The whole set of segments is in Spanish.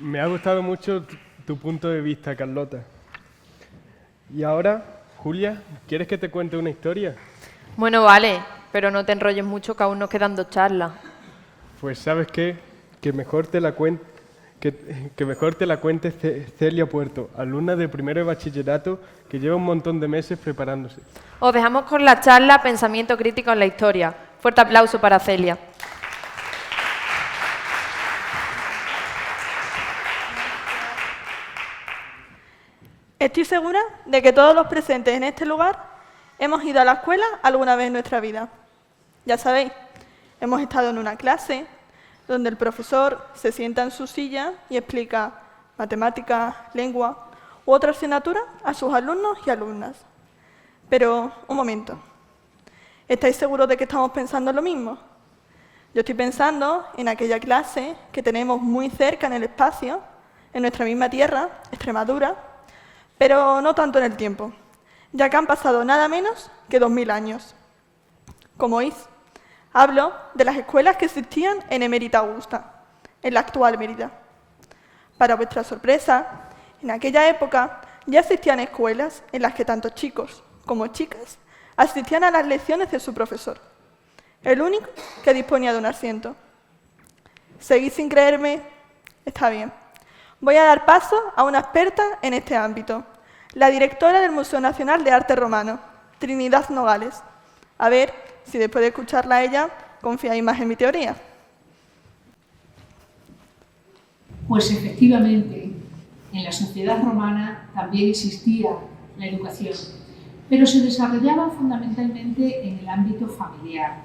Me ha gustado mucho tu punto de vista, Carlota. Y ahora, Julia, ¿quieres que te cuente una historia? Bueno, vale, pero no te enrolles mucho, que aún nos quedan 2 charlas. Pues ¿sabes qué? Que mejor te la cuente Celia Puerto, alumna de primero de bachillerato que lleva un montón de meses preparándose. Os dejamos con la charla Pensamiento crítico en la historia. Fuerte aplauso para Celia. Estoy segura de que todos los presentes en este lugar hemos ido a la escuela alguna vez en nuestra vida. Ya sabéis, hemos estado en una clase donde el profesor se sienta en su silla y explica matemáticas, lengua u otra asignatura a sus alumnos y alumnas. Pero, un momento, ¿estáis seguros de que estamos pensando en lo mismo? Yo estoy pensando en aquella clase que tenemos muy cerca en el espacio, en nuestra misma tierra, Extremadura, pero no tanto en el tiempo, ya que han pasado nada menos que 2000 años. Como oís, hablo de las escuelas que existían en Emérita Augusta, en la actual Mérida. Para vuestra sorpresa, en aquella época ya existían escuelas en las que tanto chicos como chicas asistían a las lecciones de su profesor, el único que disponía de un asiento. ¿Seguís sin creerme? Está bien. Voy a dar paso a una experta en este ámbito, la directora del Museo Nacional de Arte Romano, Trinidad Nogales. A ver si después de escucharla a ella confiáis más en mi teoría. Pues efectivamente, en la sociedad romana también existía la educación, pero se desarrollaba fundamentalmente en el ámbito familiar.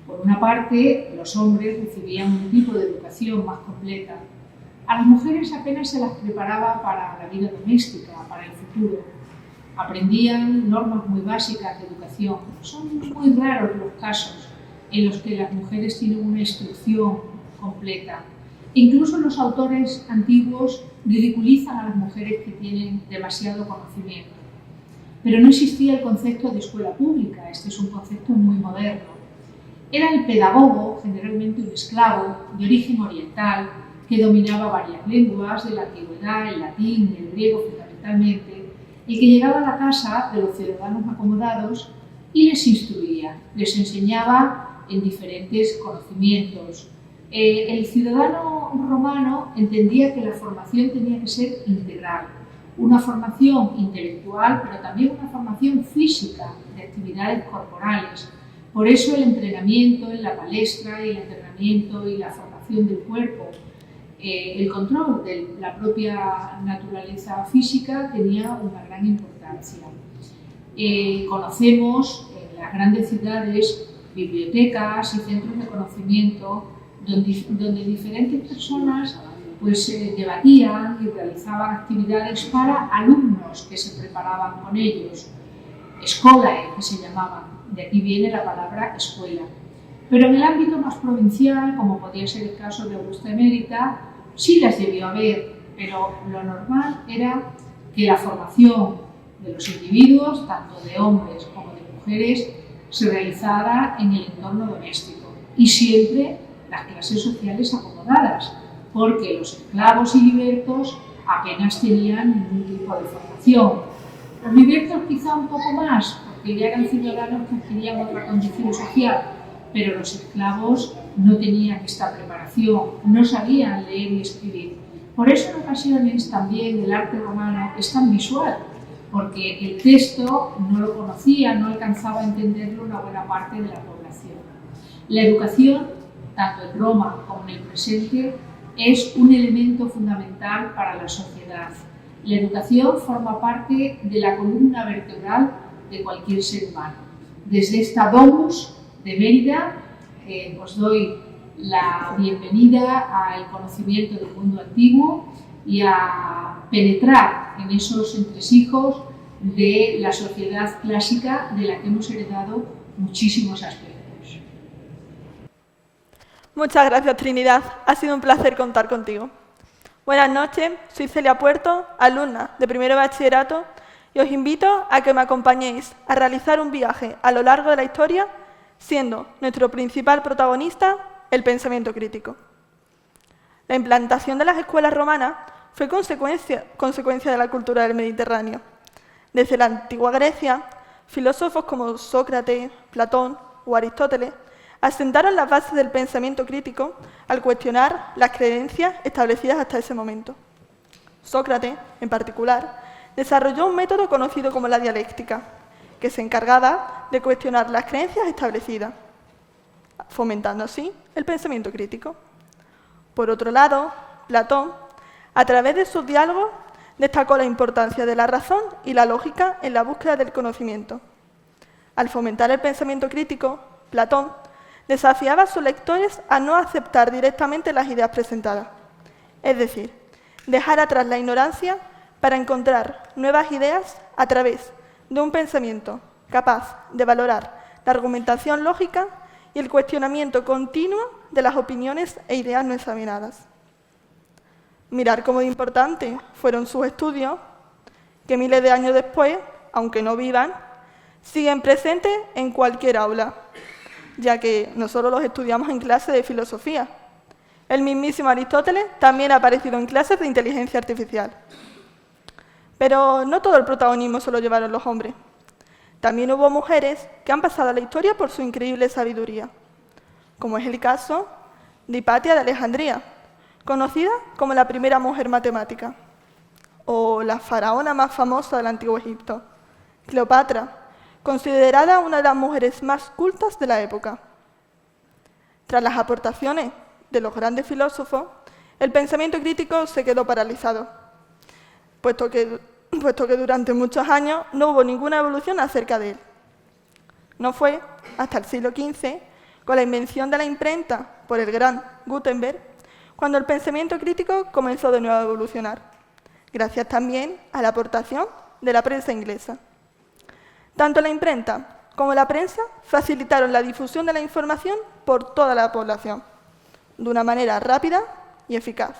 Por una parte, los hombres recibían un tipo de educación más completa. A las mujeres apenas se las preparaba para la vida doméstica, para el futuro. Aprendían normas muy básicas de educación. Son muy raros los casos en los que las mujeres tienen una instrucción completa. Incluso los autores antiguos ridiculizan a las mujeres que tienen demasiado conocimiento. Pero no existía el concepto de escuela pública, este es un concepto muy moderno. Era el pedagogo, generalmente un esclavo, de origen oriental, que dominaba varias lenguas de la antigüedad, el latín y el griego fundamentalmente, y que llegaba a la casa de los ciudadanos acomodados y les instruía, les enseñaba en diferentes conocimientos. El ciudadano romano entendía que la formación tenía que ser integral, una formación intelectual, pero también una formación física de actividades corporales. Por eso el entrenamiento en la palestra y el entrenamiento y la formación del cuerpo, el control de la propia naturaleza física tenía una gran importancia. Conocemos en las grandes ciudades bibliotecas y centros de conocimiento donde diferentes personas pues, debatían y realizaban actividades para alumnos que se preparaban con ellos, scholae que se llamaban, de aquí viene la palabra escuela. Pero en el ámbito más provincial, como podía ser el caso de Augusta Emérita, sí las debió haber, pero lo normal era que la formación de los individuos, tanto de hombres como de mujeres, se realizara en el entorno doméstico y siempre las clases sociales acomodadas, porque los esclavos y libertos apenas tenían ningún tipo de formación. Los libertos quizá un poco más, porque ya eran ciudadanos que adquirían otra condición social, pero los esclavos no tenían esta preparación, no sabían leer y escribir. Por eso en ocasiones también el arte romano es tan visual, porque el texto no lo conocía, no alcanzaba a entenderlo una buena parte de la población. La educación, tanto en Roma como en el presente, es un elemento fundamental para la sociedad. La educación forma parte de la columna vertebral de cualquier ser humano. Desde esta domus de Mérida, os doy la bienvenida al conocimiento del mundo antiguo y a penetrar en esos entresijos de la sociedad clásica de la que hemos heredado muchísimos aspectos. Muchas gracias, Trinidad. Ha sido un placer contar contigo. Buenas noches, soy Celia Puerto, alumna de primero de bachillerato, y os invito a que me acompañéis a realizar un viaje a lo largo de la historia, siendo nuestro principal protagonista el pensamiento crítico. La implantación de las escuelas romanas fue consecuencia de la cultura del Mediterráneo. Desde la antigua Grecia, filósofos como Sócrates, Platón o Aristóteles asentaron las bases del pensamiento crítico al cuestionar las creencias establecidas hasta ese momento. Sócrates, en particular, desarrolló un método conocido como la dialéctica, que se encargaba de cuestionar las creencias establecidas, fomentando así el pensamiento crítico. Por otro lado, Platón, a través de sus diálogos, destacó la importancia de la razón y la lógica en la búsqueda del conocimiento. Al fomentar el pensamiento crítico, Platón desafiaba a sus lectores a no aceptar directamente las ideas presentadas, es decir, dejar atrás la ignorancia para encontrar nuevas ideas a través de un pensamiento capaz de valorar la argumentación lógica y el cuestionamiento continuo de las opiniones e ideas no examinadas. Mirar cómo de importantes fueron sus estudios, que miles de años después, aunque no vivan, siguen presentes en cualquier aula, ya que no solo los estudiamos en clases de filosofía. El mismísimo Aristóteles también ha aparecido en clases de inteligencia artificial. Pero no todo el protagonismo se lo llevaron los hombres. También hubo mujeres que han pasado a la historia por su increíble sabiduría, como es el caso de Hipatia de Alejandría, conocida como la primera mujer matemática, o la faraona más famosa del Antiguo Egipto, Cleopatra, considerada una de las mujeres más cultas de la época. Tras las aportaciones de los grandes filósofos, el pensamiento crítico se quedó paralizado, puesto que durante muchos años no hubo ninguna evolución acerca de él. No fue hasta el siglo XV, con la invención de la imprenta por el gran Gutenberg, cuando el pensamiento crítico comenzó de nuevo a evolucionar, gracias también a la aportación de la prensa inglesa. Tanto la imprenta como la prensa facilitaron la difusión de la información por toda la población, de una manera rápida y eficaz.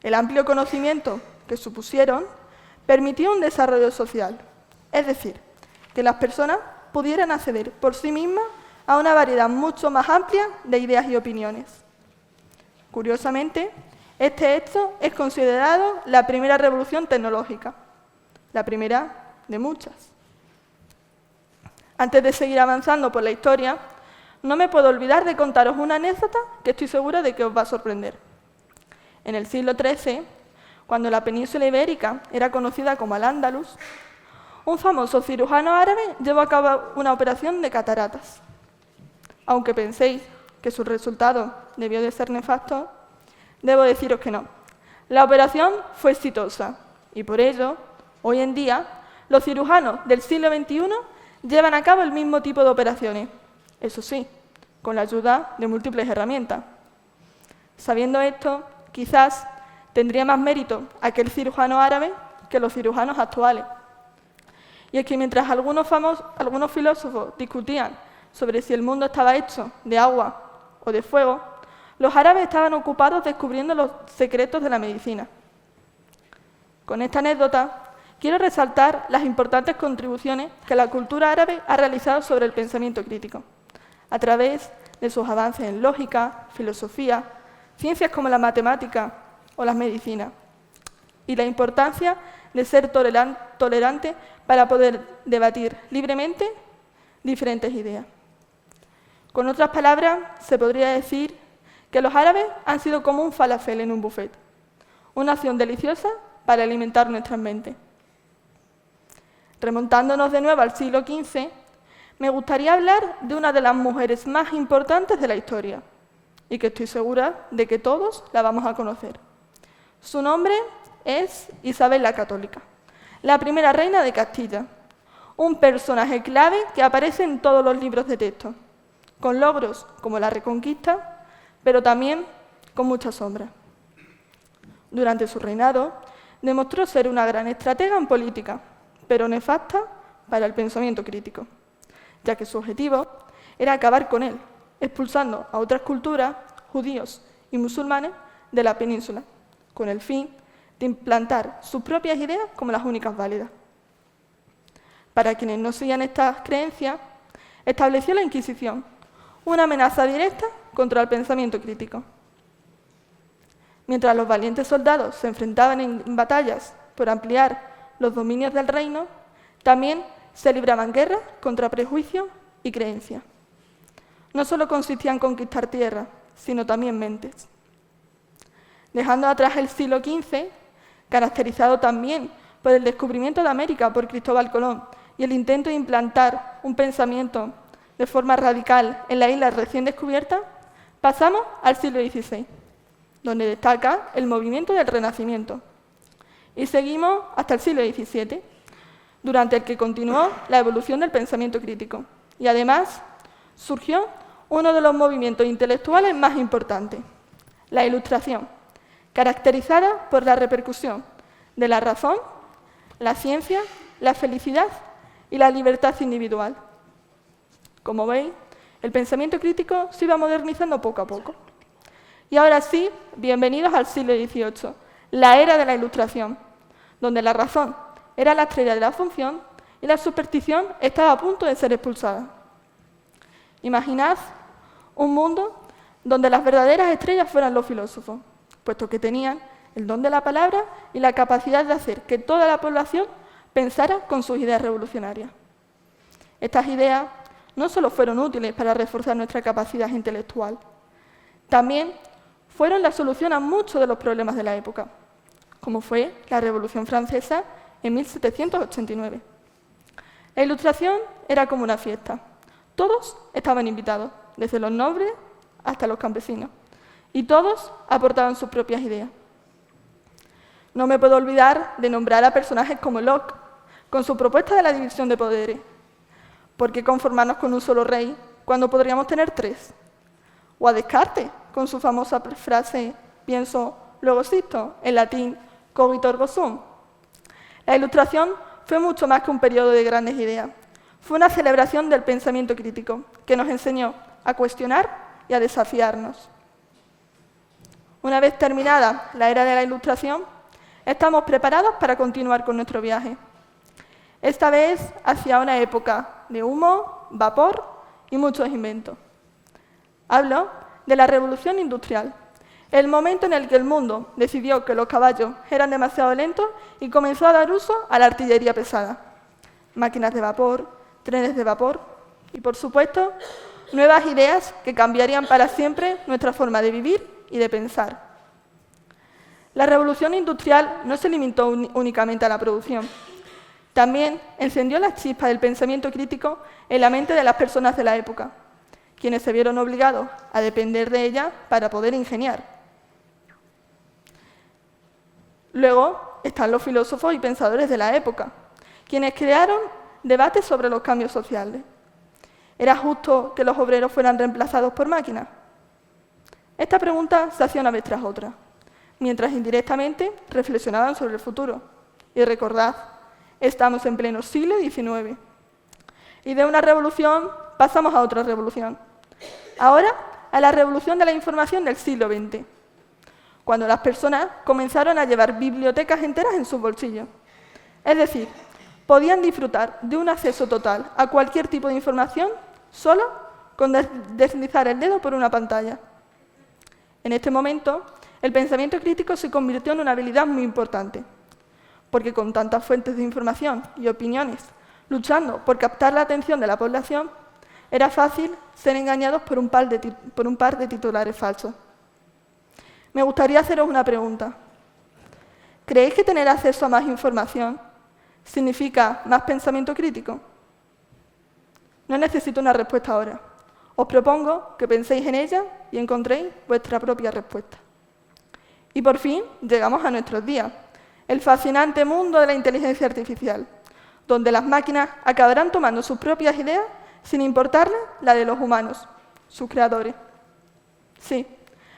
El amplio conocimiento que supusieron permitió un desarrollo social, es decir, que las personas pudieran acceder por sí mismas a una variedad mucho más amplia de ideas y opiniones. Curiosamente, este hecho es considerado la primera revolución tecnológica, la primera de muchas. Antes de seguir avanzando por la historia, no me puedo olvidar de contaros una anécdota que estoy segura de que os va a sorprender. En el siglo XIII, cuando la península ibérica era conocida como Al-Ándalus, un famoso cirujano árabe llevó a cabo una operación de cataratas. Aunque penséis que su resultado debió de ser nefasto, debo deciros que no. La operación fue exitosa y por ello, hoy en día, los cirujanos del siglo XXI llevan a cabo el mismo tipo de operaciones, eso sí, con la ayuda de múltiples herramientas. Sabiendo esto, quizás tendría más mérito aquel cirujano árabe que los cirujanos actuales. Y es que mientras algunos filósofos discutían sobre si el mundo estaba hecho de agua o de fuego, los árabes estaban ocupados descubriendo los secretos de la medicina. Con esta anécdota, quiero resaltar las importantes contribuciones que la cultura árabe ha realizado sobre el pensamiento crítico, a través de sus avances en lógica, filosofía, ciencias como la matemática o las medicinas, y la importancia de ser tolerante para poder debatir libremente diferentes ideas. Con otras palabras, se podría decir que los árabes han sido como un falafel en un buffet, una opción deliciosa para alimentar nuestras mentes. Remontándonos de nuevo al siglo XV, me gustaría hablar de una de las mujeres más importantes de la historia, y que estoy segura de que todos la vamos a conocer. Su nombre es Isabel la Católica, la primera reina de Castilla, un personaje clave que aparece en todos los libros de texto, con logros como la Reconquista, pero también con muchas sombras. Durante su reinado, demostró ser una gran estratega en política, pero nefasta para el pensamiento crítico, ya que su objetivo era acabar con él, expulsando a otras culturas, judíos y musulmanes, de la península, con el fin de implantar sus propias ideas como las únicas válidas. Para quienes no seguían estas creencias, estableció la Inquisición, una amenaza directa contra el pensamiento crítico. Mientras los valientes soldados se enfrentaban en batallas por ampliar los dominios del reino, también se libraban guerras contra prejuicios y creencias. No solo consistía en conquistar tierra, sino también mentes. Dejando atrás el siglo XV, caracterizado también por el descubrimiento de América por Cristóbal Colón y el intento de implantar un pensamiento de forma radical en la isla recién descubierta, pasamos al siglo XVI, donde destaca el movimiento del Renacimiento. Y seguimos hasta el siglo XVII, durante el que continuó la evolución del pensamiento crítico. Y además surgió uno de los movimientos intelectuales más importantes, la Ilustración, caracterizada por la repercusión de la razón, la ciencia, la felicidad y la libertad individual. Como veis, el pensamiento crítico se iba modernizando poco a poco. Y ahora sí, bienvenidos al siglo XVIII, la era de la Ilustración, donde la razón era la estrella de la función y la superstición estaba a punto de ser expulsada. Imaginad un mundo donde las verdaderas estrellas fueran los filósofos, puesto que tenían el don de la palabra y la capacidad de hacer que toda la población pensara con sus ideas revolucionarias. Estas ideas no solo fueron útiles para reforzar nuestra capacidad intelectual, también fueron la solución a muchos de los problemas de la época, como fue la Revolución Francesa en 1789. La Ilustración era como una fiesta. Todos estaban invitados, desde los nobles hasta los campesinos, y todos aportaban sus propias ideas. No me puedo olvidar de nombrar a personajes como Locke, con su propuesta de la división de poderes. ¿Por qué conformarnos con un solo rey cuando podríamos tener tres? O a Descartes, con su famosa frase pienso, luego existo, en latín cogito ergo sum. La Ilustración fue mucho más que un periodo de grandes ideas. Fue una celebración del pensamiento crítico que nos enseñó a cuestionar y a desafiarnos. Una vez terminada la era de la Ilustración, estamos preparados para continuar con nuestro viaje. Esta vez hacia una época de humo, vapor y muchos inventos. Hablo de la Revolución Industrial, el momento en el que el mundo decidió que los caballos eran demasiado lentos y comenzó a dar uso a la artillería pesada. Máquinas de vapor, trenes de vapor y, por supuesto, nuevas ideas que cambiarían para siempre nuestra forma de vivir y de pensar. La Revolución Industrial no se limitó únicamente a la producción. También encendió la chispa del pensamiento crítico en la mente de las personas de la época, quienes se vieron obligados a depender de ella para poder ingeniar. Luego están los filósofos y pensadores de la época, quienes crearon debates sobre los cambios sociales. ¿Era justo que los obreros fueran reemplazados por máquinas? Esta pregunta se hacía una vez tras otra, mientras indirectamente reflexionaban sobre el futuro. Y recordad, estamos en pleno siglo XIX. Y de una revolución pasamos a otra revolución. Ahora, a la revolución de la información del siglo XX, cuando las personas comenzaron a llevar bibliotecas enteras en sus bolsillos. Es decir, podían disfrutar de un acceso total a cualquier tipo de información solo con deslizar el dedo por una pantalla. En este momento, el pensamiento crítico se convirtió en una habilidad muy importante, porque con tantas fuentes de información y opiniones luchando por captar la atención de la población, era fácil ser engañados por un par de titulares falsos. Me gustaría haceros una pregunta. ¿Creéis que tener acceso a más información significa más pensamiento crítico? No necesito una respuesta ahora. Os propongo que penséis en ella y encontréis vuestra propia respuesta. Y por fin llegamos a nuestros días, el fascinante mundo de la inteligencia artificial, donde las máquinas acabarán tomando sus propias ideas sin importarles la de los humanos, sus creadores. Sí,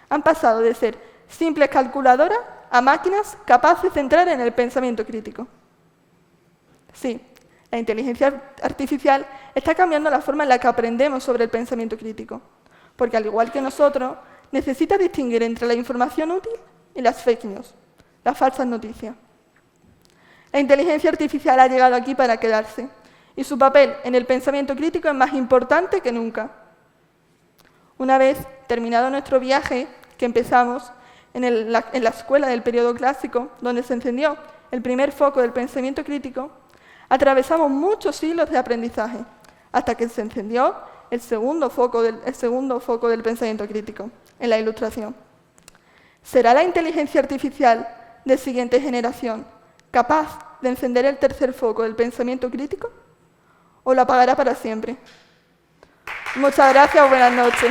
han pasado de ser simples calculadoras a máquinas capaces de entrar en el pensamiento crítico. Sí, la inteligencia artificial está cambiando la forma en la que aprendemos sobre el pensamiento crítico, porque al igual que nosotros, necesita distinguir entre la información útil y las fake news, las falsas noticias. La inteligencia artificial ha llegado aquí para quedarse, y su papel en el pensamiento crítico es más importante que nunca. Una vez terminado nuestro viaje que empezamos, en la escuela del periodo clásico, donde se encendió el primer foco del pensamiento crítico, atravesamos muchos siglos de aprendizaje, hasta que se encendió el segundo foco del pensamiento crítico, en la Ilustración. ¿Será la inteligencia artificial de siguiente generación capaz de encender el tercer foco del pensamiento crítico? ¿O lo apagará para siempre? Muchas gracias, buenas noches.